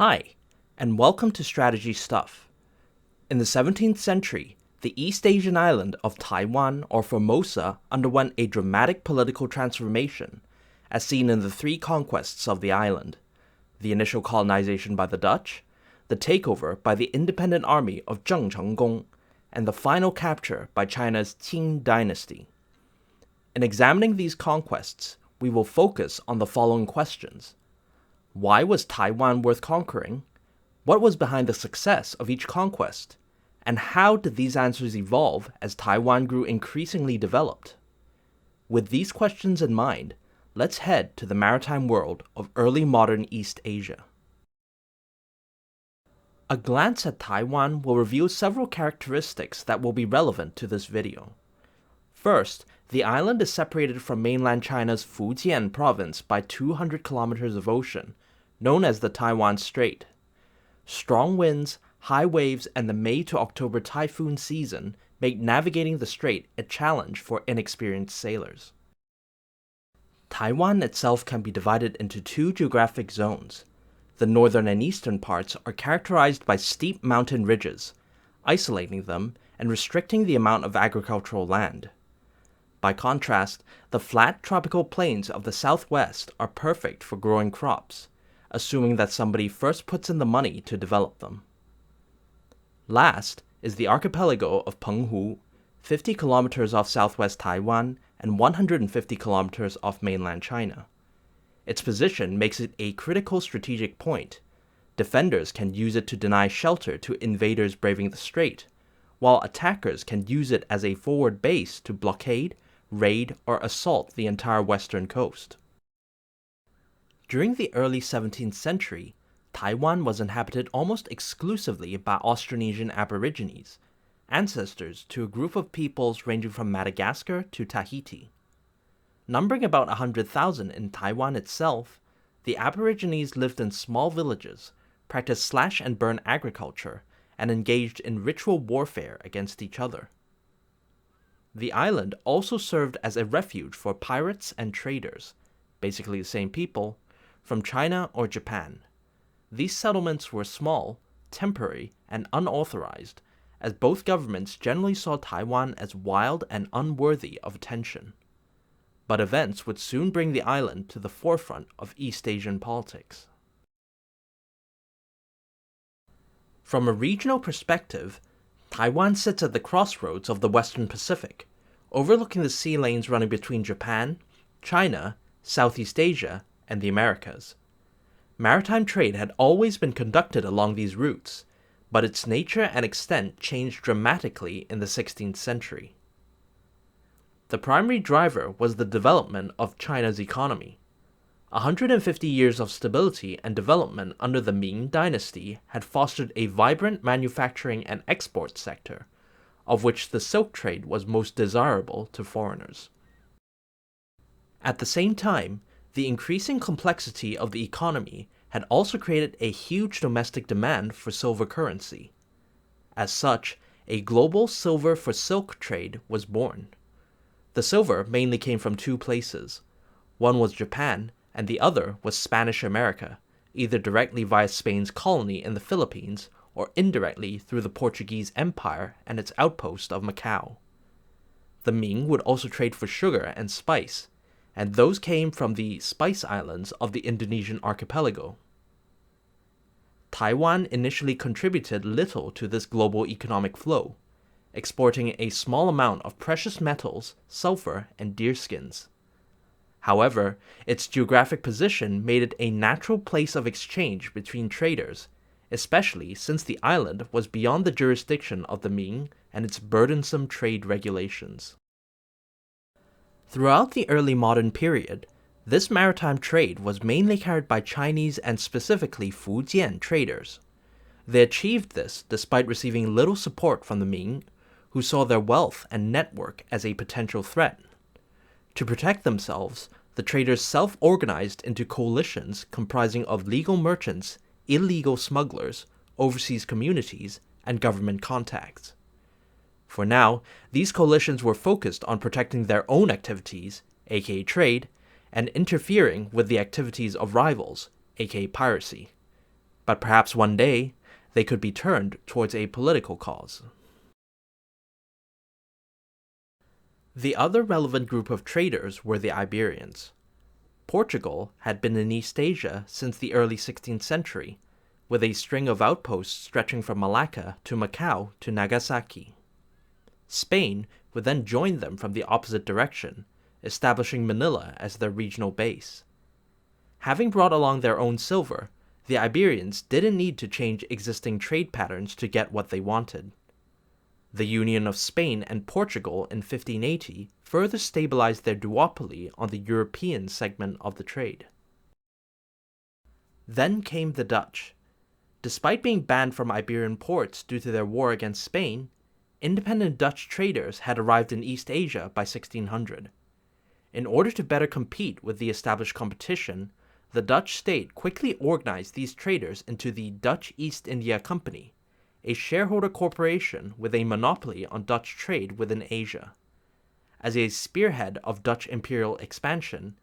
Hi, and welcome to Strategy Stuff. In the 17th century, the East Asian island of Taiwan or Formosa underwent a dramatic political transformation, as seen in the three conquests of the island: the initial colonization by the Dutch, the takeover by the independent army of Zheng Chenggong, and the final capture by China's Qing Dynasty. In examining these conquests, we will focus on the following questions. Why was Taiwan worth conquering? What was behind the success of each conquest? And how did these answers evolve as Taiwan grew increasingly developed? With these questions in mind, let's head to the maritime world of early modern East Asia. A glance at Taiwan will reveal several characteristics that will be relevant to this video. First, the island is separated from mainland China's Fujian province by 200 kilometers of ocean, known as the Taiwan Strait. Strong winds, high waves, and the May to October typhoon season make navigating the strait a challenge for inexperienced sailors. Taiwan itself can be divided into two geographic zones. The northern and eastern parts are characterized by steep mountain ridges, isolating them and restricting the amount of agricultural land. By contrast, the flat tropical plains of the southwest are perfect for growing crops, assuming that somebody first puts in the money to develop them. Last is the archipelago of Penghu, 50 kilometers off southwest Taiwan and 150 kilometers off mainland China. Its position makes it a critical strategic point. Defenders can use it to deny shelter to invaders braving the strait, while attackers can use it as a forward base to blockade, raid, or assault the entire western coast. During the early 17th century, Taiwan was inhabited almost exclusively by Austronesian Aborigines, ancestors to a group of peoples ranging from Madagascar to Tahiti. Numbering about 100,000 in Taiwan itself, the Aborigines lived in small villages, practiced slash-and-burn agriculture, and engaged in ritual warfare against each other. The island also served as a refuge for pirates and traders, basically the same people, from China or Japan. These settlements were small, temporary, and unauthorized, as both governments generally saw Taiwan as wild and unworthy of attention. But events would soon bring the island to the forefront of East Asian politics. From a regional perspective, Taiwan sits at the crossroads of the Western Pacific, overlooking the sea lanes running between Japan, China, Southeast Asia, and the Americas. Maritime trade had always been conducted along these routes, but its nature and extent changed dramatically in the 16th century. The primary driver was the development of China's economy. 150 years of stability and development under the Ming Dynasty had fostered a vibrant manufacturing and export sector, of which the silk trade was most desirable to foreigners. At the same time, the increasing complexity of the economy had also created a huge domestic demand for silver currency. As such, a global silver for silk trade was born. The silver mainly came from two places. One was Japan, and the other was Spanish America, either directly via Spain's colony in the Philippines or indirectly through the Portuguese Empire and its outpost of Macau. The Ming would also trade for sugar and spice, and those came from the Spice Islands of the Indonesian archipelago. Taiwan initially contributed little to this global economic flow, exporting a small amount of precious metals, sulfur, and deerskins. However, its geographic position made it a natural place of exchange between traders, especially since the island was beyond the jurisdiction of the Ming and its burdensome trade regulations. Throughout the early modern period, this maritime trade was mainly carried by Chinese and specifically Fujian traders. They achieved this despite receiving little support from the Ming, who saw their wealth and network as a potential threat. To protect themselves, the traders self-organized into coalitions comprising of legal merchants, illegal smugglers, overseas communities, and government contacts. For now, these coalitions were focused on protecting their own activities, aka trade, and interfering with the activities of rivals, aka piracy. But perhaps one day, they could be turned towards a political cause. The other relevant group of traders were the Iberians. Portugal had been in East Asia since the early 16th century, with a string of outposts stretching from Malacca to Macau to Nagasaki. Spain would then join them from the opposite direction, establishing Manila as their regional base. Having brought along their own silver, the Iberians didn't need to change existing trade patterns to get what they wanted. The union of Spain and Portugal in 1580 further stabilized their duopoly on the European segment of the trade. Then came the Dutch. Despite being banned from Iberian ports due to their war against Spain, independent Dutch traders had arrived in East Asia by 1600. In order to better compete with the established competition, the Dutch state quickly organized these traders into the Dutch East India Company, a shareholder corporation with a monopoly on Dutch trade within Asia. As a spearhead of Dutch imperial expansion,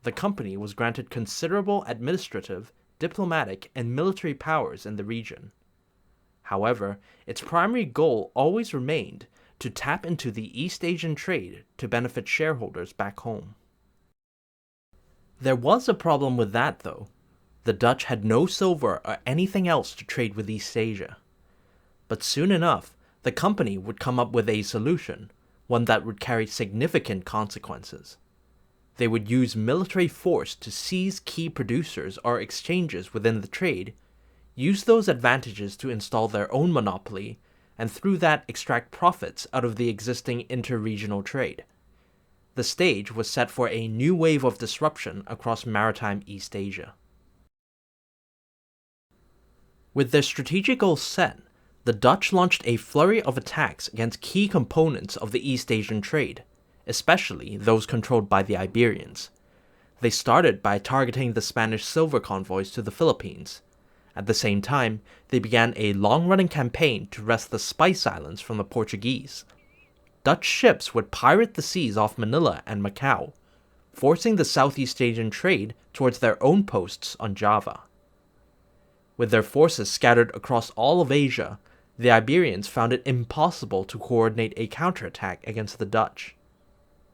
the company was granted considerable administrative, diplomatic, and military powers in the region. However, its primary goal always remained to tap into the East Asian trade to benefit shareholders back home. There was a problem with that, though. The Dutch had no silver or anything else to trade with East Asia. But soon enough, the company would come up with a solution, one that would carry significant consequences. They would use military force to seize key producers or exchanges within the trade, use those advantages to install their own monopoly, and through that extract profits out of the existing inter-regional trade. The stage was set for a new wave of disruption across maritime East Asia. With their strategic goals set, the Dutch launched a flurry of attacks against key components of the East Asian trade, especially those controlled by the Iberians. They started by targeting the Spanish silver convoys to the Philippines. At the same time, they began a long-running campaign to wrest the Spice Islands from the Portuguese. Dutch ships would pirate the seas off Manila and Macau, forcing the Southeast Asian trade towards their own posts on Java. With their forces scattered across all of Asia, the Iberians found it impossible to coordinate a counterattack against the Dutch.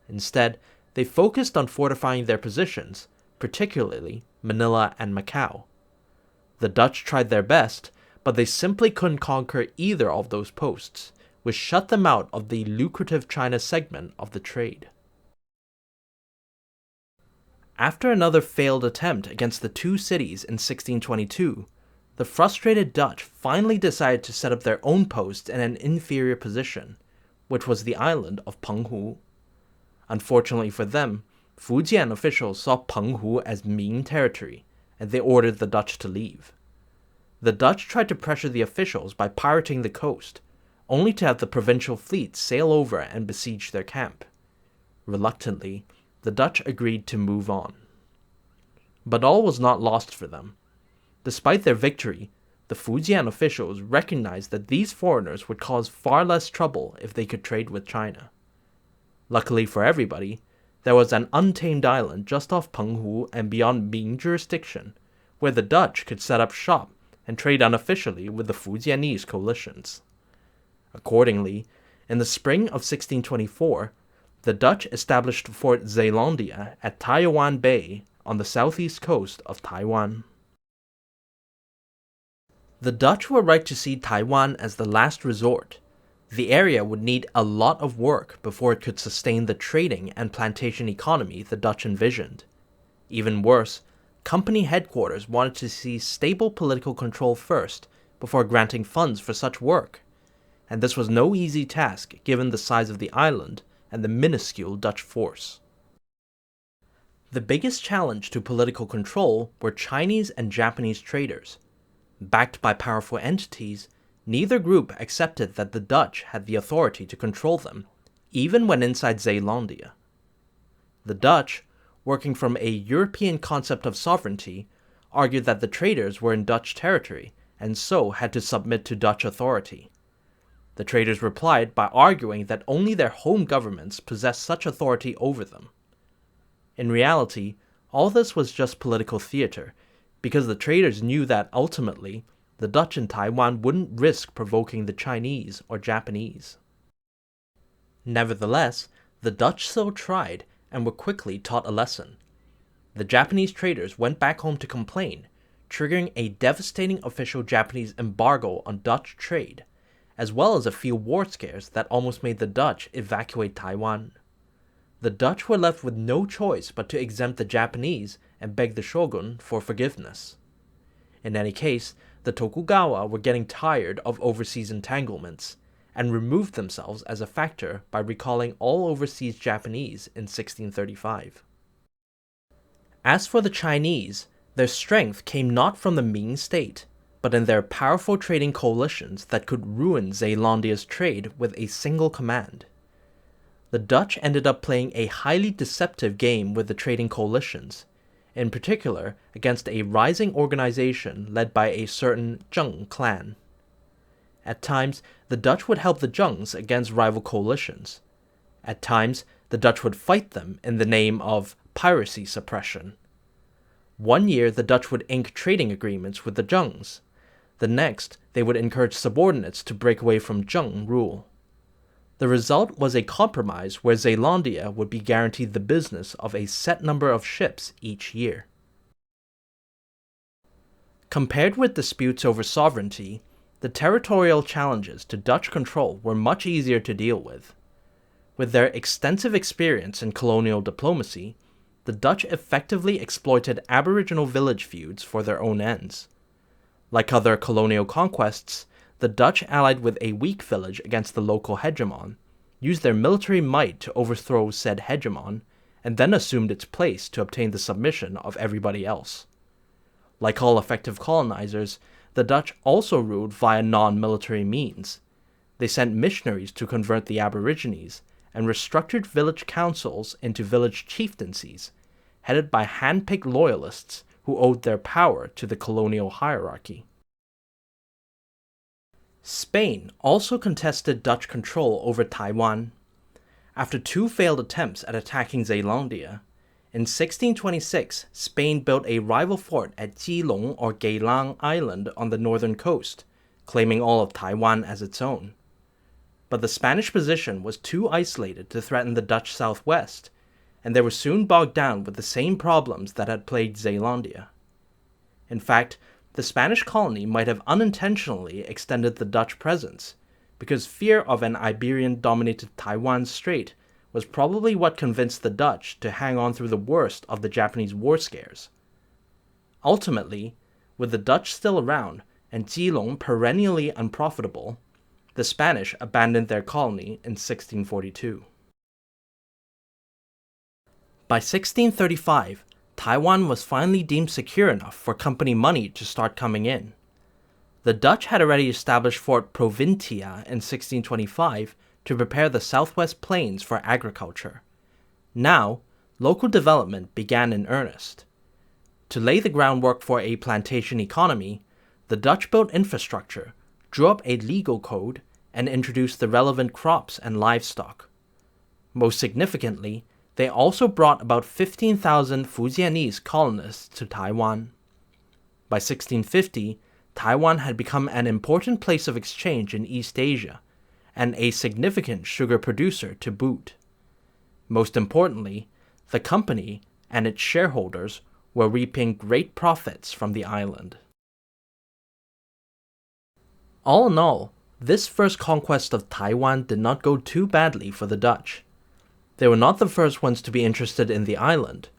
Instead, they focused on fortifying their positions, particularly Manila and Macau. The Dutch tried their best, but they simply couldn't conquer either of those posts, which shut them out of the lucrative China segment of the trade. After another failed attempt against the two cities in 1622, the frustrated Dutch finally decided to set up their own post in an inferior position, which was the island of Penghu. Unfortunately for them, Fujian officials saw Penghu as Ming territory, and they ordered the Dutch to leave. The Dutch tried to pressure the officials by pirating the coast, only to have the provincial fleet sail over and besiege their camp. Reluctantly, the Dutch agreed to move on. But all was not lost for them. Despite their victory, the Fujian officials recognized that these foreigners would cause far less trouble if they could trade with China. Luckily for everybody, there was an untamed island just off Penghu and beyond Ming jurisdiction, where the Dutch could set up shop and trade unofficially with the Fujianese coalitions. Accordingly, in the spring of 1624, the Dutch established Fort Zeelandia at Taiwan Bay on the southeast coast of Taiwan. The Dutch were right to see Taiwan as the last resort. The area would need a lot of work before it could sustain the trading and plantation economy the Dutch envisioned. Even worse, company headquarters wanted to see stable political control first before granting funds for such work, and this was no easy task given the size of the island and the minuscule Dutch force. The biggest challenge to political control were Chinese and Japanese traders. Backed by powerful entities, neither group accepted that the Dutch had the authority to control them, even when inside Zeelandia. The Dutch, working from a European concept of sovereignty, argued that the traders were in Dutch territory and so had to submit to Dutch authority. The traders replied by arguing that only their home governments possessed such authority over them. In reality, all this was just political theater, because the traders knew that ultimately the Dutch in Taiwan wouldn't risk provoking the Chinese or Japanese. Nevertheless, the Dutch still tried and were quickly taught a lesson. The Japanese traders went back home to complain, triggering a devastating official Japanese embargo on Dutch trade, as well as a few war scares that almost made the Dutch evacuate Taiwan. The Dutch were left with no choice but to exempt the Japanese and beg the shogun for forgiveness. In any case, the Tokugawa were getting tired of overseas entanglements, and removed themselves as a factor by recalling all overseas Japanese in 1635. As for the Chinese, their strength came not from the Ming state, but in their powerful trading coalitions that could ruin Zeelandia's trade with a single command. The Dutch ended up playing a highly deceptive game with the trading coalitions, in particular against a rising organization led by a certain Zheng clan. At times, the Dutch would help the Zhengs against rival coalitions. At times, the Dutch would fight them in the name of piracy suppression. One year, the Dutch would ink trading agreements with the Zhengs. The next, they would encourage subordinates to break away from Zheng rule. The result was a compromise where Zeelandia would be guaranteed the business of a set number of ships each year. Compared with disputes over sovereignty, the territorial challenges to Dutch control were much easier to deal with. With their extensive experience in colonial diplomacy, the Dutch effectively exploited Aboriginal village feuds for their own ends. Like other colonial conquests, the Dutch allied with a weak village against the local hegemon, used their military might to overthrow said hegemon, and then assumed its place to obtain the submission of everybody else. Like all effective colonizers, the Dutch also ruled via non-military means. They sent missionaries to convert the Aborigines, and restructured village councils into village chieftaincies, headed by hand-picked loyalists who owed their power to the colonial hierarchy. Spain also contested Dutch control over Taiwan. After two failed attempts at attacking Zeelandia, in 1626 Spain built a rival fort at Keelung or Geylang Island on the northern coast, claiming all of Taiwan as its own. But the Spanish position was too isolated to threaten the Dutch southwest, and they were soon bogged down with the same problems that had plagued Zeelandia. In fact, the Spanish colony might have unintentionally extended the Dutch presence, because fear of an Iberian-dominated Taiwan Strait was probably what convinced the Dutch to hang on through the worst of the Japanese war scares. Ultimately, with the Dutch still around and Keelung perennially unprofitable, the Spanish abandoned their colony in 1642. By 1635, Taiwan was finally deemed secure enough for company money to start coming in. The Dutch had already established Fort Provincia in 1625 to prepare the southwest plains for agriculture. Now, local development began in earnest. To lay the groundwork for a plantation economy, the Dutch built infrastructure, drew up a legal code, and introduced the relevant crops and livestock. Most significantly, they also brought about 15,000 Fujianese colonists to Taiwan. By 1650, Taiwan had become an important place of exchange in East Asia, and a significant sugar producer to boot. Most importantly, the company and its shareholders were reaping great profits from the island. All in all, this first conquest of Taiwan did not go too badly for the Dutch. They were not the first ones to be interested in the island.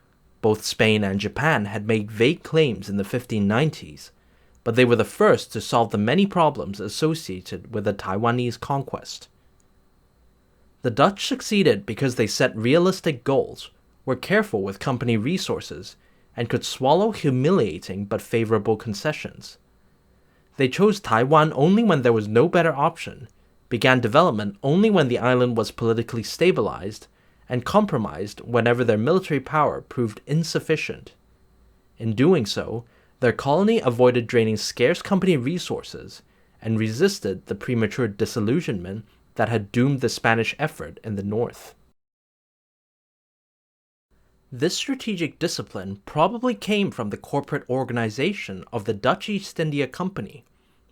Both Spain and Japan had made vague claims in the 1590s, but they were the first to solve the many problems associated with the Taiwanese conquest. The Dutch succeeded because they set realistic goals, were careful with company resources, and could swallow humiliating but favorable concessions. They chose Taiwan only when there was no better option, began development only when the island was politically stabilized, and compromised whenever their military power proved insufficient. In doing so, their colony avoided draining scarce company resources and resisted the premature disillusionment that had doomed the Spanish effort in the north. This strategic discipline probably came from the corporate organization of the Dutch East India Company,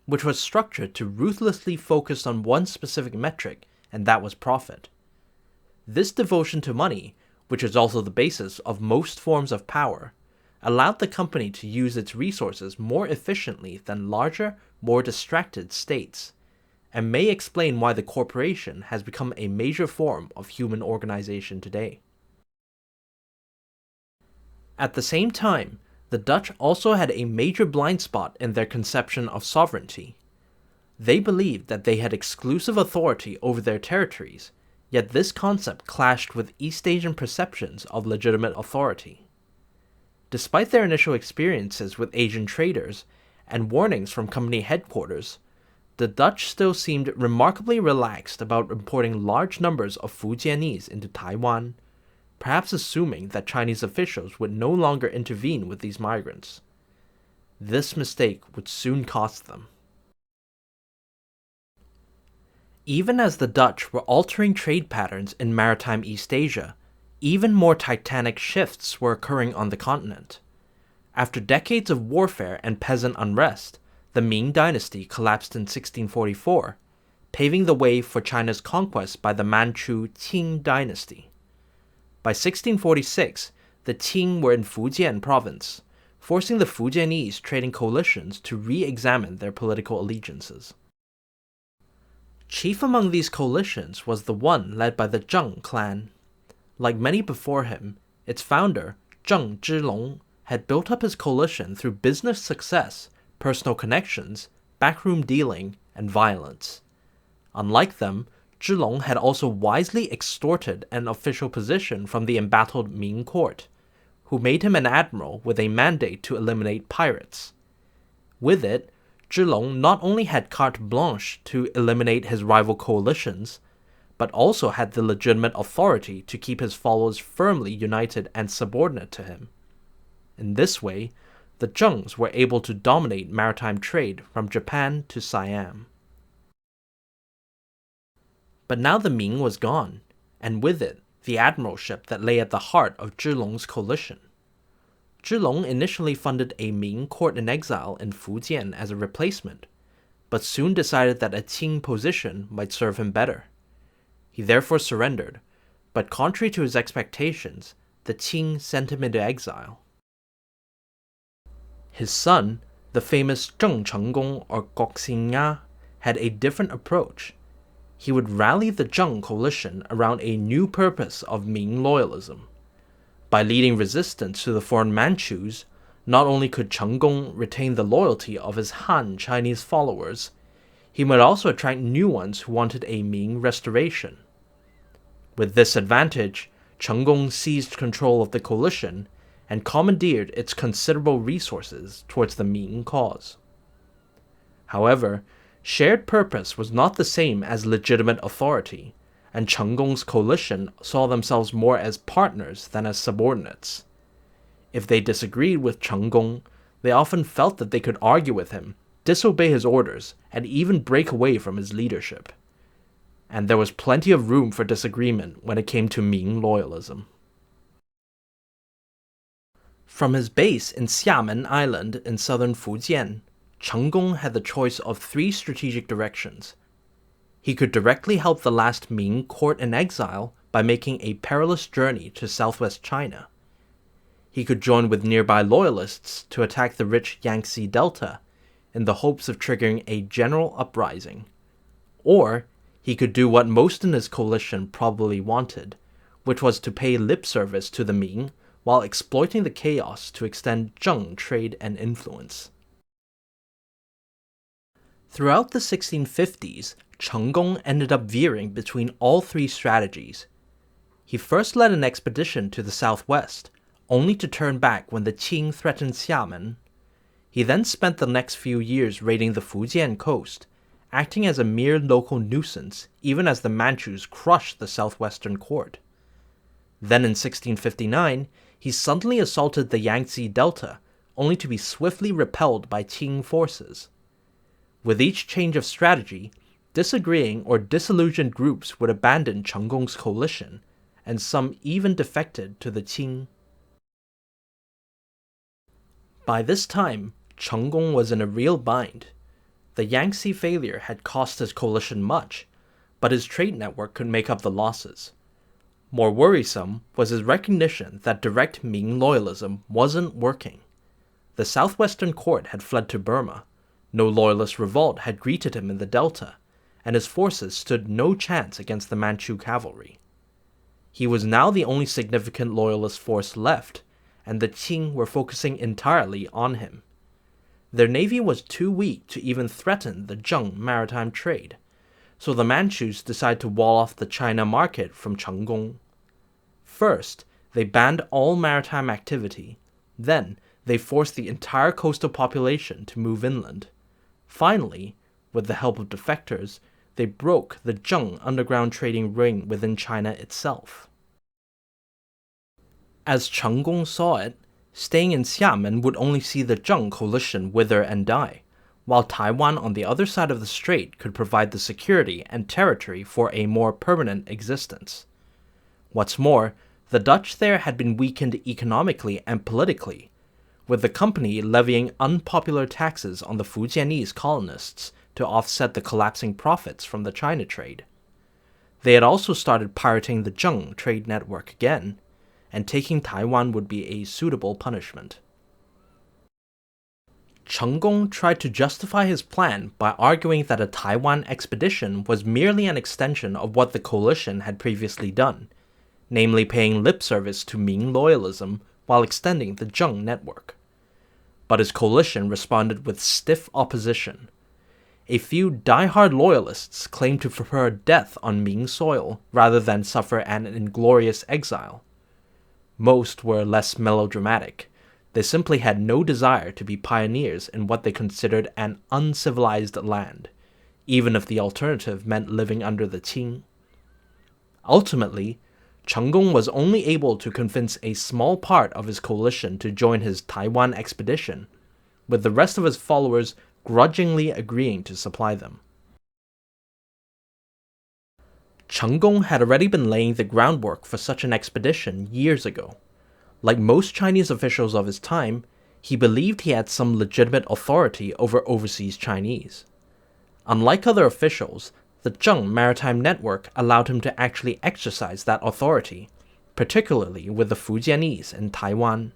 which was structured to ruthlessly focus on one specific metric, and that was profit. This devotion to money, which is also the basis of most forms of power, allowed the company to use its resources more efficiently than larger, more distracted states, and may explain why the corporation has become a major form of human organization today. At the same time, the Dutch also had a major blind spot in their conception of sovereignty. They believed that they had exclusive authority over their territories, yet this concept clashed with East Asian perceptions of legitimate authority. Despite their initial experiences with Asian traders and warnings from company headquarters, the Dutch still seemed remarkably relaxed about importing large numbers of Fujianese into Taiwan, perhaps assuming that Chinese officials would no longer intervene with these migrants. This mistake would soon cost them. Even as the Dutch were altering trade patterns in maritime East Asia, even more titanic shifts were occurring on the continent. After decades of warfare and peasant unrest, the Ming Dynasty collapsed in 1644, paving the way for China's conquest by the Manchu Qing Dynasty. By 1646, the Qing were in Fujian province, forcing the Fujianese trading coalitions to re-examine their political allegiances. Chief among these coalitions was the one led by the Zheng clan. Like many before him, its founder, Zheng Chenggong, had built up his coalition through business success, personal connections, backroom dealing, and violence. Unlike them, Zhilong had also wisely extorted an official position from the embattled Ming court, who made him an admiral with a mandate to eliminate pirates. With it, Zhilong not only had carte blanche to eliminate his rival coalitions, but also had the legitimate authority to keep his followers firmly united and subordinate to him. In this way, the Zhengs were able to dominate maritime trade from Japan to Siam. But now the Ming was gone, and with it, the admiralship that lay at the heart of Zhilong's coalition. Zhilong initially funded a Ming court in exile in Fujian as a replacement, but soon decided that a Qing position might serve him better. He therefore surrendered, but contrary to his expectations, the Qing sent him into exile. His son, the famous Zheng Chenggong or Koxinga, had a different approach. He would rally the Zheng coalition around a new purpose of Ming loyalism. By leading resistance to the foreign Manchus, not only could Chenggong retain the loyalty of his Han Chinese followers, he might also attract new ones who wanted a Ming restoration. With this advantage, Chenggong seized control of the coalition and commandeered its considerable resources towards the Ming cause. However, shared purpose was not the same as legitimate authority, and Chenggong's coalition saw themselves more as partners than as subordinates. If they disagreed with Chenggong, they often felt that they could argue with him, disobey his orders, and even break away from his leadership. And there was plenty of room for disagreement when it came to Ming loyalism. From his base in Xiamen Island in southern Fujian, Chenggong had the choice of three strategic directions. He could directly help the last Ming court in exile by making a perilous journey to southwest China. He could join with nearby loyalists to attack the rich Yangtze Delta in the hopes of triggering a general uprising. Or he could do what most in his coalition probably wanted, which was to pay lip service to the Ming while exploiting the chaos to extend Zheng trade and influence. Throughout the 1650s, Chenggong ended up veering between all three strategies. He first led an expedition to the southwest, only to turn back when the Qing threatened Xiamen. He then spent the next few years raiding the Fujian coast, acting as a mere local nuisance even as the Manchus crushed the southwestern court. Then in 1659, he suddenly assaulted the Yangtze Delta, only to be swiftly repelled by Qing forces. With each change of strategy, disagreeing or disillusioned groups would abandon Chenggong's coalition, and some even defected to the Qing. By this time, Chenggong was in a real bind. The Yangtze failure had cost his coalition much, but his trade network could make up the losses. More worrisome was his recognition that direct Ming loyalism wasn't working. The southwestern court had fled to Burma, no loyalist revolt had greeted him in the delta, and his forces stood no chance against the Manchu cavalry. He was now the only significant loyalist force left, and the Qing were focusing entirely on him. Their navy was too weak to even threaten the Zheng maritime trade, so the Manchus decided to wall off the China market from Chenggong. First, they banned all maritime activity. Then, they forced the entire coastal population to move inland. Finally, with the help of defectors, they broke the Zheng underground trading ring within China itself. As Chenggong saw it, staying in Xiamen would only see the Zheng coalition wither and die, while Taiwan on the other side of the strait could provide the security and territory for a more permanent existence. What's more, the Dutch there had been weakened economically and politically, with the company levying unpopular taxes on the Fujianese colonists to offset the collapsing profits from the China trade. They had also started pirating the Zheng trade network again, and taking Taiwan would be a suitable punishment. Chenggong tried to justify his plan by arguing that a Taiwan expedition was merely an extension of what the coalition had previously done, namely paying lip service to Ming loyalism while extending the Zheng network. But his coalition responded with stiff opposition. A few die-hard loyalists claimed to prefer death on Ming soil rather than suffer an inglorious exile. Most were less melodramatic. They simply had no desire to be pioneers in what they considered an uncivilized land, even if the alternative meant living under the Qing. Ultimately, Chenggong was only able to convince a small part of his coalition to join his Taiwan expedition, with the rest of his followers grudgingly agreeing to supply them. Chenggong had already been laying the groundwork for such an expedition years ago. Like most Chinese officials of his time, he believed he had some legitimate authority over overseas Chinese. Unlike other officials, the Zheng maritime network allowed him to actually exercise that authority, particularly with the Fujianese in Taiwan.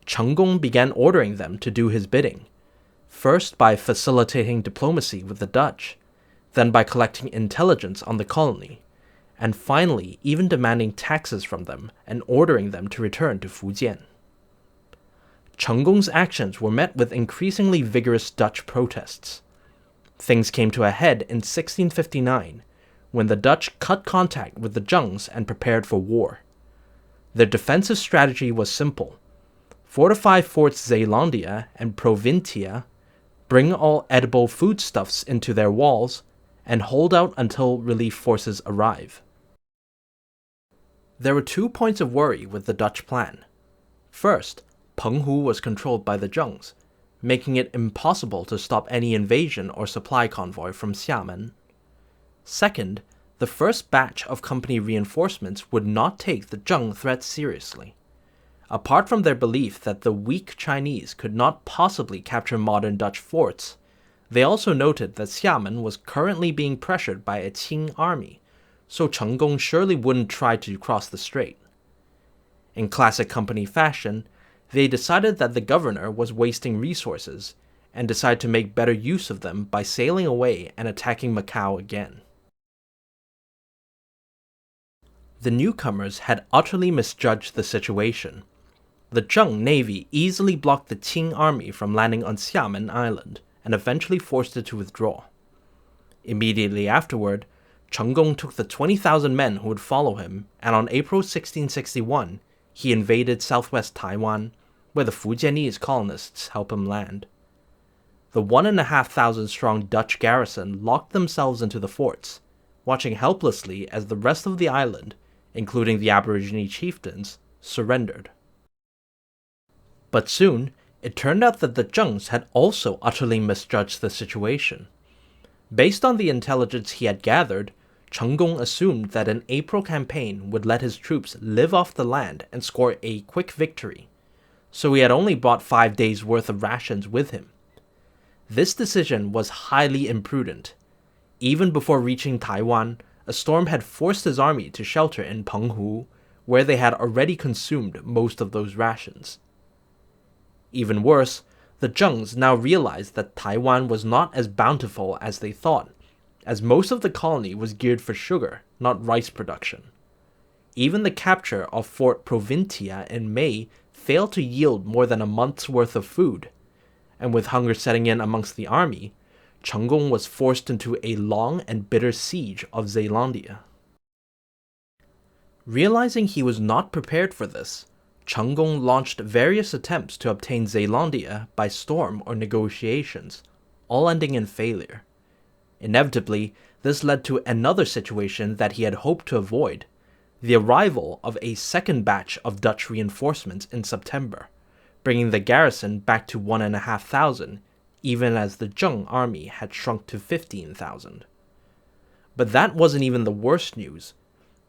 Chenggong began ordering them to do his bidding, first by facilitating diplomacy with the Dutch, then by collecting intelligence on the colony, and finally even demanding taxes from them and ordering them to return to Fujian. Chenggong's actions were met with increasingly vigorous Dutch protests. Things came to a head in 1659, when the Dutch cut contact with the Zhengs and prepared for war. Their defensive strategy was simple: fortify Forts Zeelandia and Provincia, bring all edible foodstuffs into their walls, and hold out until relief forces arrive. There were 2 points of worry with the Dutch plan. First, Penghu was controlled by the Zhengs, making it impossible to stop any invasion or supply convoy from Xiamen. Second, the first batch of company reinforcements would not take the Zheng threat seriously. Apart from their belief that the weak Chinese could not possibly capture modern Dutch forts, they also noted that Xiamen was currently being pressured by a Qing army, so Chenggong surely wouldn't try to cross the strait. In classic company fashion, they decided that the governor was wasting resources, and decided to make better use of them by sailing away and attacking Macau again. The newcomers had utterly misjudged the situation. The Zheng navy easily blocked the Qing army from landing on Xiamen Island, and eventually forced it to withdraw. Immediately afterward, Chenggong took the 20,000 men who would follow him, and on April 1661, he invaded southwest Taiwan, where the Fujianese colonists helped him land. The 1,500-strong Dutch garrison locked themselves into the forts, watching helplessly as the rest of the island, including the Aborigine chieftains, surrendered. But soon, it turned out that the Zhengs had also utterly misjudged the situation. Based on the intelligence he had gathered, Chenggong assumed that an April campaign would let his troops live off the land and score a quick victory. so he had only brought 5 days' worth of rations with him. This decision was highly imprudent. Even before reaching Taiwan, a storm had forced his army to shelter in Penghu, where they had already consumed most of those rations. Even worse, the Zhengs now realized that Taiwan was not as bountiful as they thought, as most of the colony was geared for sugar, not rice production. Even the capture of Fort Provincia in May failed to yield more than a month's worth of food, and with hunger setting in amongst the army, Chenggong was forced into a long and bitter siege of Zealandia. Realizing he was not prepared for this, Chenggong launched various attempts to obtain Zealandia by storm or negotiations, all ending in failure. Inevitably, this led to another situation that he had hoped to avoid: the arrival of a second batch of Dutch reinforcements in September, bringing the garrison back to 1,500, even as the Zheng army had shrunk to 15,000. But that wasn't even the worst news.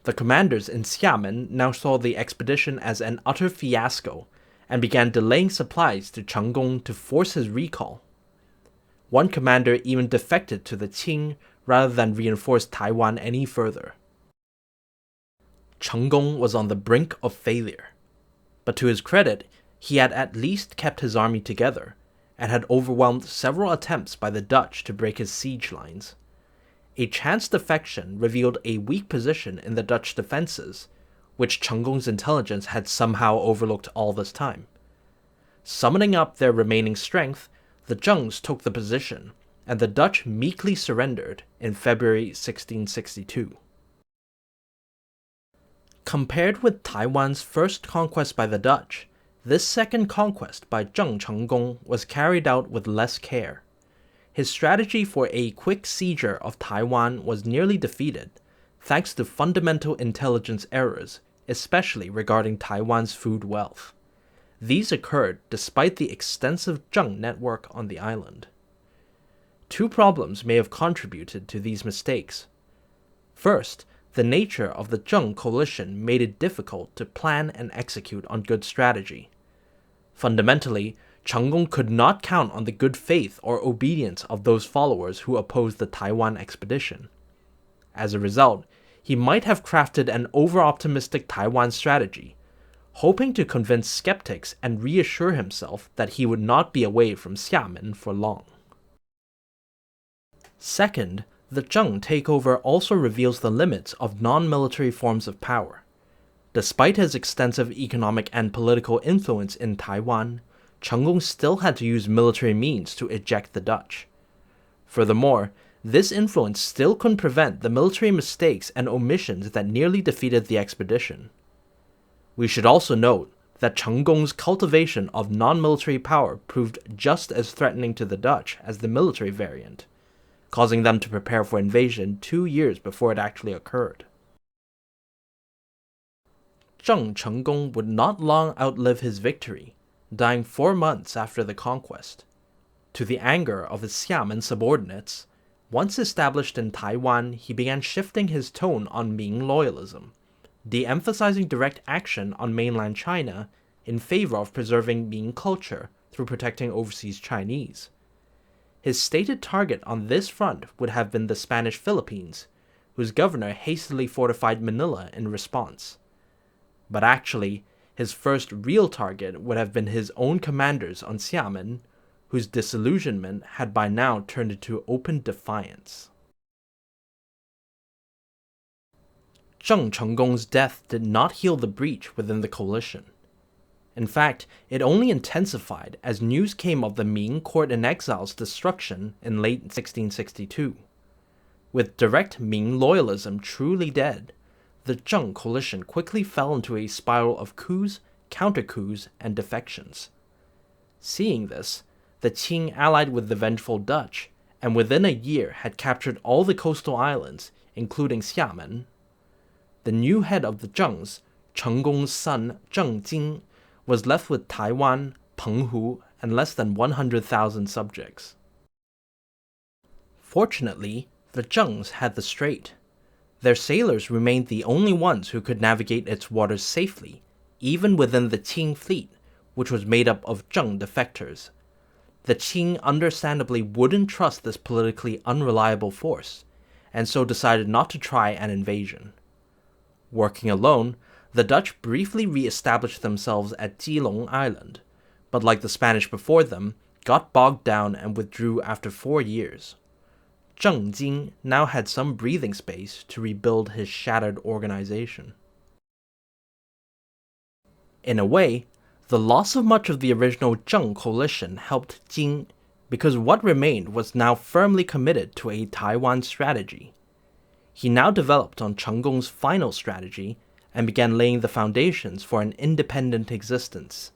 The commanders in Xiamen now saw the expedition as an utter fiasco and began delaying supplies to Chenggong to force his recall. One commander even defected to the Qing rather than reinforce Taiwan any further. Chenggong was on the brink of failure, but to his credit, he had at least kept his army together and had overwhelmed several attempts by the Dutch to break his siege lines. A chance defection revealed a weak position in the Dutch defenses, which Chenggong's intelligence had somehow overlooked all this time. Summoning up their remaining strength, the Zhengs took the position, and the Dutch meekly surrendered in February 1662. Compared with Taiwan's first conquest by the Dutch, this second conquest by Zheng Chenggong was carried out with less care. His strategy for a quick seizure of Taiwan was nearly defeated, thanks to fundamental intelligence errors, especially regarding Taiwan's food wealth. These occurred despite the extensive Zheng network on the island. Two problems may have contributed to these mistakes. First, the nature of the Zheng coalition made it difficult to plan and execute on good strategy. Fundamentally, Chenggong could not count on the good faith or obedience of those followers who opposed the Taiwan expedition. As a result, he might have crafted an over-optimistic Taiwan strategy, hoping to convince skeptics and reassure himself that he would not be away from Xiamen for long. Second, the Zheng takeover also reveals the limits of non-military forms of power. Despite his extensive economic and political influence in Taiwan, Chenggong still had to use military means to eject the Dutch. Furthermore, this influence still couldn't prevent the military mistakes and omissions that nearly defeated the expedition. We should also note that Chenggong's cultivation of non-military power proved just as threatening to the Dutch as the military variant, causing them to prepare for invasion 2 years before it actually occurred. Zheng Chenggong would not long outlive his victory, dying 4 months after the conquest. To the anger of his Xiamen subordinates, once established in Taiwan, he began shifting his tone on Ming loyalism, de-emphasizing direct action on mainland China in favor of preserving Ming culture through protecting overseas Chinese. His stated target on this front would have been the Spanish Philippines, whose governor hastily fortified Manila in response. But actually, his first real target would have been his own commanders on Xiamen, whose disillusionment had by now turned into open defiance. Zheng Chenggong's death did not heal the breach within the coalition. In fact, it only intensified as news came of the Ming court-in-exile's destruction in late 1662. With direct Ming loyalism truly dead, the Zheng coalition quickly fell into a spiral of coups, counter-coups, and defections. Seeing this, the Qing allied with the vengeful Dutch, and within a year had captured all the coastal islands, including Xiamen. The new head of the Zhengs, Chenggong's son Zheng Jing, was left with Taiwan, Penghu, and less than 100,000 subjects. Fortunately, the Zhengs had the strait. Their sailors remained the only ones who could navigate its waters safely, even within the Qing fleet, which was made up of Zheng defectors. The Qing understandably wouldn't trust this politically unreliable force, and so decided not to try an invasion. Working alone, the Dutch briefly re-established themselves at Keelung Island, but like the Spanish before them, got bogged down and withdrew after 4 years. Zheng Jing now had some breathing space to rebuild his shattered organization. In a way, the loss of much of the original Zheng coalition helped Jing, because what remained was now firmly committed to a Taiwan strategy. He now developed on Chenggong's final strategy and began laying the foundations for an independent existence.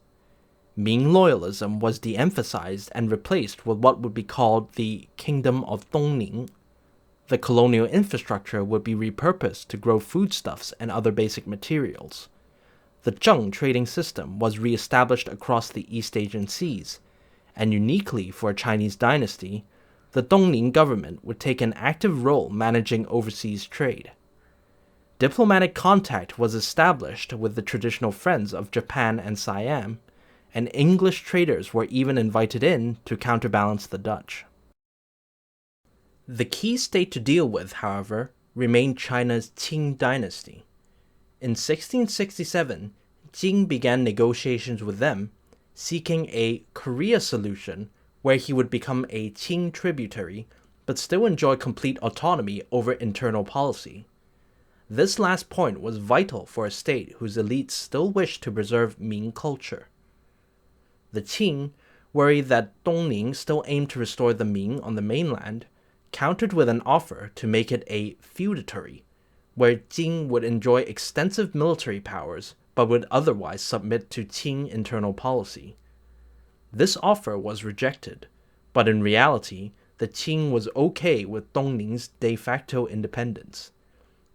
Ming loyalism was de-emphasized and replaced with what would be called the Kingdom of Dongning. The colonial infrastructure would be repurposed to grow foodstuffs and other basic materials. The Zheng trading system was re-established across the East Asian seas, and uniquely for a Chinese dynasty, the Dongning government would take an active role managing overseas trade. Diplomatic contact was established with the traditional friends of Japan and Siam, and English traders were even invited in to counterbalance the Dutch. The key state to deal with, however, remained China's Qing dynasty. In 1667, Jing began negotiations with them, seeking a Korea solution where he would become a Qing tributary but still enjoy complete autonomy over internal policy. This last point was vital for a state whose elites still wished to preserve Ming culture. The Qing, worried that Dongning still aimed to restore the Ming on the mainland, countered with an offer to make it a feudatory, where Jing would enjoy extensive military powers but would otherwise submit to Qing internal policy. This offer was rejected, but in reality, the Qing was okay with Dongning's de facto independence.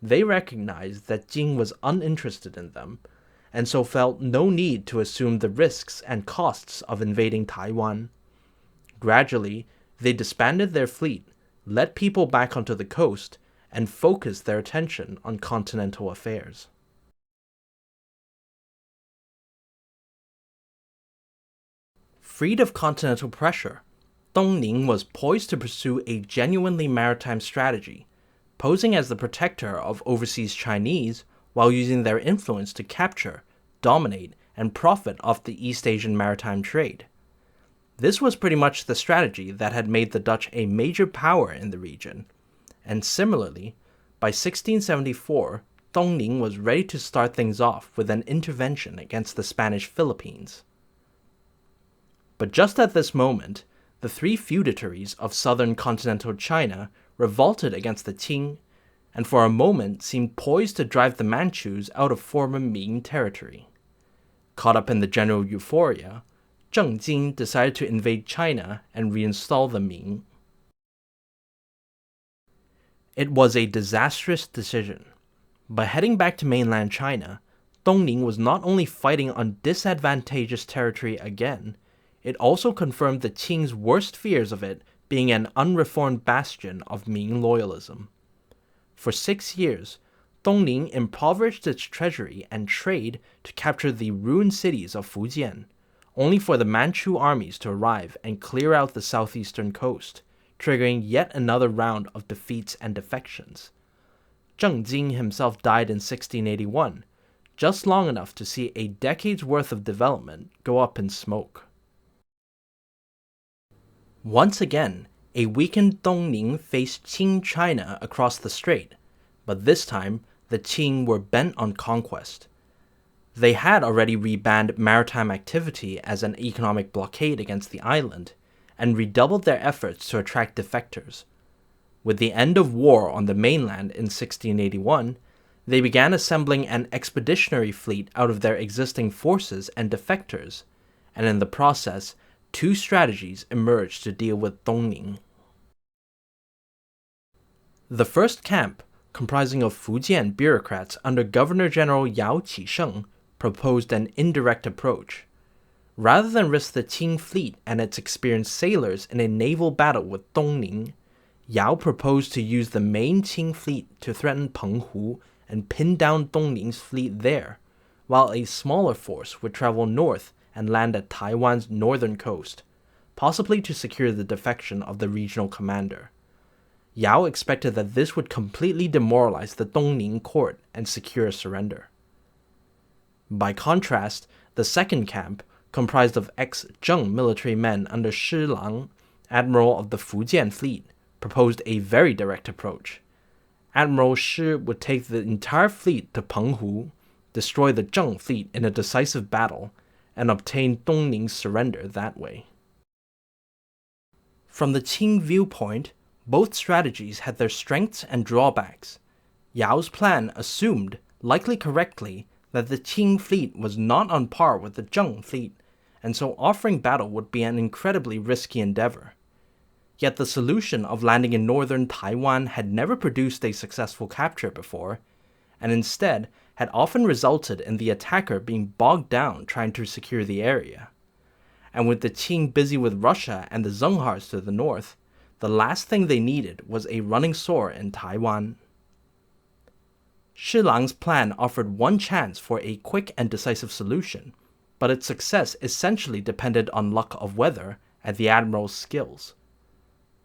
They recognized that Jing was uninterested in them, and so felt no need to assume the risks and costs of invading Taiwan. Gradually, they disbanded their fleet, let people back onto the coast, and focused their attention on continental affairs. Freed of continental pressure, Dongning was poised to pursue a genuinely maritime strategy, posing as the protector of overseas Chinese while using their influence to capture, dominate, and profit off the East Asian maritime trade. This was pretty much the strategy that had made the Dutch a major power in the region, and similarly, by 1674, Dongning was ready to start things off with an intervention against the Spanish Philippines. But just at this moment, the three feudatories of southern continental China revolted against the Qing, and for a moment seemed poised to drive the Manchus out of former Ming territory. Caught up in the general euphoria, Zheng Jing decided to invade China and reinstall the Ming. It was a disastrous decision. By heading back to mainland China, Dongning was not only fighting on disadvantageous territory again, it also confirmed the Qing's worst fears of it being an unreformed bastion of Ming loyalism. For 6 years, Dongning impoverished its treasury and trade to capture the ruined cities of Fujian, only for the Manchu armies to arrive and clear out the southeastern coast, triggering yet another round of defeats and defections. Zheng Jing himself died in 1681, just long enough to see a decade's worth of development go up in smoke. Once again, a weakened Dongning faced Qing China across the strait, but this time the Qing were bent on conquest. They had already rebanned maritime activity as an economic blockade against the island, and redoubled their efforts to attract defectors. With the end of war on the mainland in 1681, they began assembling an expeditionary fleet out of their existing forces and defectors, and in the process, 2 strategies emerged to deal with Dongning. The first camp, comprising of Fujian bureaucrats under Governor-General Yao Qisheng, proposed an indirect approach. Rather than risk the Qing fleet and its experienced sailors in a naval battle with Dongning, Yao proposed to use the main Qing fleet to threaten Penghu and pin down Dongning's fleet there, while a smaller force would travel north and land at Taiwan's northern coast, possibly to secure the defection of the regional commander. Yao expected that this would completely demoralize the Dongning court and secure a surrender. By contrast, the second camp, comprised of ex-Zheng military men under Shi Lang, admiral of the Fujian fleet, proposed a very direct approach. Admiral Shi would take the entire fleet to Penghu, destroy the Zheng fleet in a decisive battle, and obtain Dongning's surrender that way. From the Qing viewpoint, both strategies had their strengths and drawbacks. Yao's plan assumed, likely correctly, that the Qing fleet was not on par with the Zheng fleet, and so offering battle would be an incredibly risky endeavor. Yet the solution of landing in northern Taiwan had never produced a successful capture before, and instead had often resulted in the attacker being bogged down trying to secure the area. And with the Qing busy with Russia and the Zhenghars to the north, the last thing they needed was a running sore in Taiwan. Shi Lang's plan offered one chance for a quick and decisive solution, but its success essentially depended on luck of weather and the admiral's skills.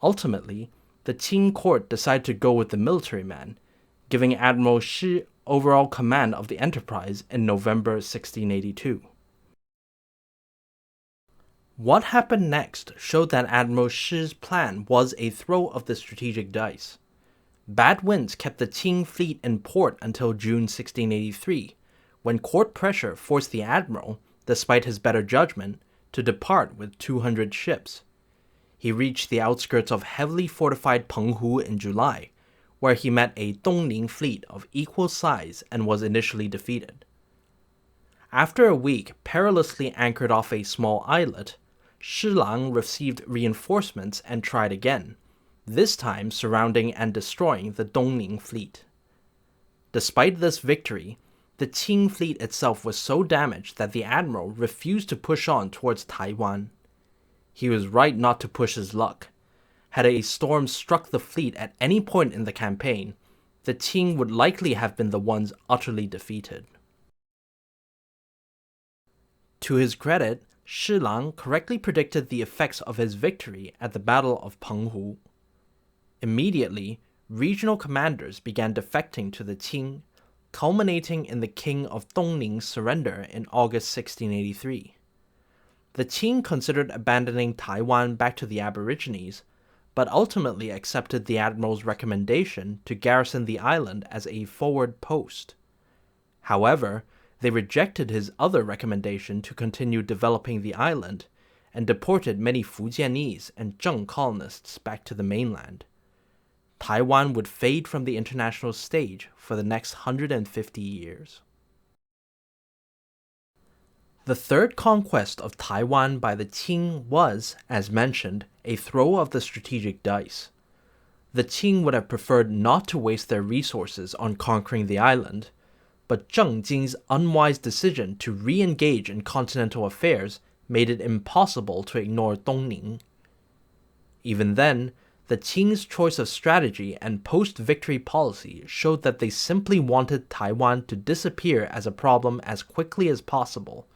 Ultimately, the Qing court decided to go with the military man, giving Admiral Shi overall command of the enterprise in November 1682. What happened next showed that Admiral Shi's plan was a throw of the strategic dice. Bad winds kept the Qing fleet in port until June 1683, when court pressure forced the admiral, despite his better judgment, to depart with 200 ships. He reached the outskirts of heavily fortified Penghu in July, where he met a Dongning fleet of equal size and was initially defeated. After a week perilously anchored off a small islet, Shi Lang received reinforcements and tried again, this time surrounding and destroying the Dongning fleet. Despite this victory, the Qing fleet itself was so damaged that the admiral refused to push on towards Taiwan. He was right not to push his luck. Had a storm struck the fleet at any point in the campaign, the Qing would likely have been the ones utterly defeated. To his credit, Shi Lang correctly predicted the effects of his victory at the Battle of Penghu. Immediately, regional commanders began defecting to the Qing, culminating in the King of Dongning's surrender in August 1683. The Qing considered abandoning Taiwan back to the Aborigines, but ultimately accepted the admiral's recommendation to garrison the island as a forward post. However, they rejected his other recommendation to continue developing the island, and deported many Fujianese and Zheng colonists back to the mainland. Taiwan would fade from the international stage for the next 150 years. The third conquest of Taiwan by the Qing was, as mentioned, a throw of the strategic dice. The Qing would have preferred not to waste their resources on conquering the island, but Zheng Jing's unwise decision to re-engage in continental affairs made it impossible to ignore Dongning. Even then, the Qing's choice of strategy and post-victory policy showed that they simply wanted Taiwan to disappear as a problem as quickly as possible,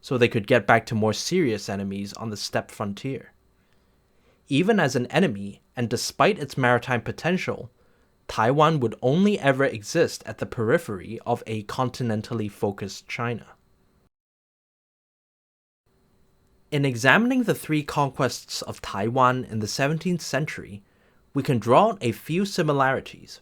so they could get back to more serious enemies on the steppe frontier. Even as an enemy, and despite its maritime potential, Taiwan would only ever exist at the periphery of a continentally focused China. In examining the three conquests of Taiwan in the 17th century, we can draw out a few similarities.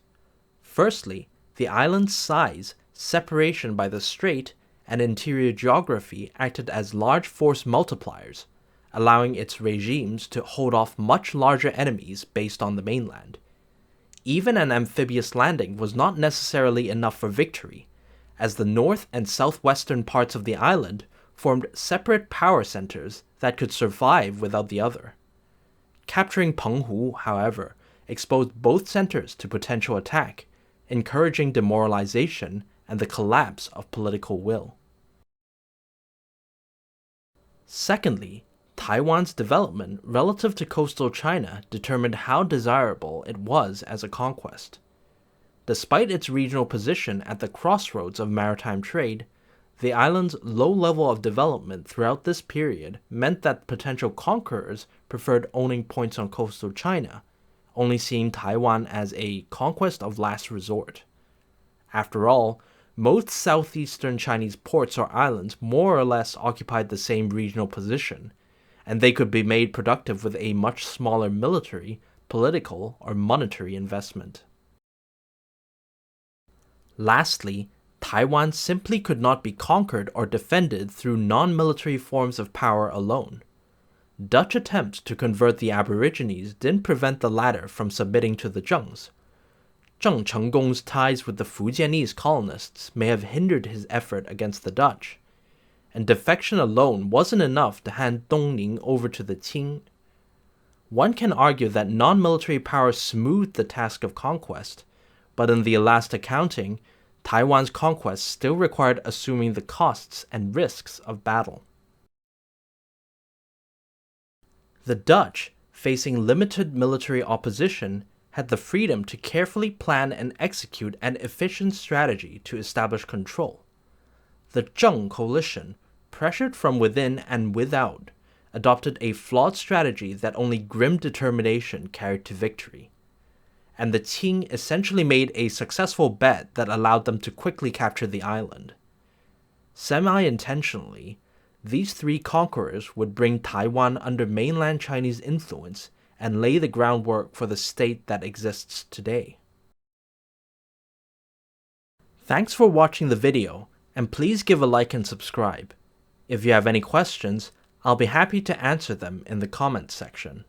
Firstly, the island's size, separation by the strait, and interior geography acted as large force multipliers, allowing its regimes to hold off much larger enemies based on the mainland. Even an amphibious landing was not necessarily enough for victory, as the north and southwestern parts of the island formed separate power centers that could survive without the other. Capturing Penghu, however, exposed both centers to potential attack, encouraging demoralization and the collapse of political will. Secondly, Taiwan's development relative to coastal China determined how desirable it was as a conquest. Despite its regional position at the crossroads of maritime trade, The island's low level of development throughout this period meant that potential conquerors preferred owning points on coastal China, only seeing Taiwan as a conquest of last resort. After all, most southeastern Chinese ports or islands more or less occupied the same regional position, and they could be made productive with a much smaller military, political, or monetary investment. Lastly, Taiwan simply could not be conquered or defended through non-military forms of power alone. Dutch attempts to convert the Aborigines didn't prevent the latter from submitting to the Zhengs. Zheng Chenggong's ties with the Fujianese colonists may have hindered his effort against the Dutch, and defection alone wasn't enough to hand Dongning over to the Qing. One can argue that non-military power smoothed the task of conquest, but in the last accounting, Taiwan's conquest still required assuming the costs and risks of battle. The Dutch, facing limited military opposition, had the freedom to carefully plan and execute an efficient strategy to establish control. The Zheng coalition, pressured from within and without, adopted a flawed strategy that only grim determination carried to victory. And the Qing essentially made a successful bet that allowed them to quickly capture the island. Semi-intentionally, these three conquerors would bring Taiwan under mainland Chinese influence and lay the groundwork for the state that exists today. Thanks for watching the video, and please give a like and subscribe. If you have any questions, I'll be happy to answer them in the comments section.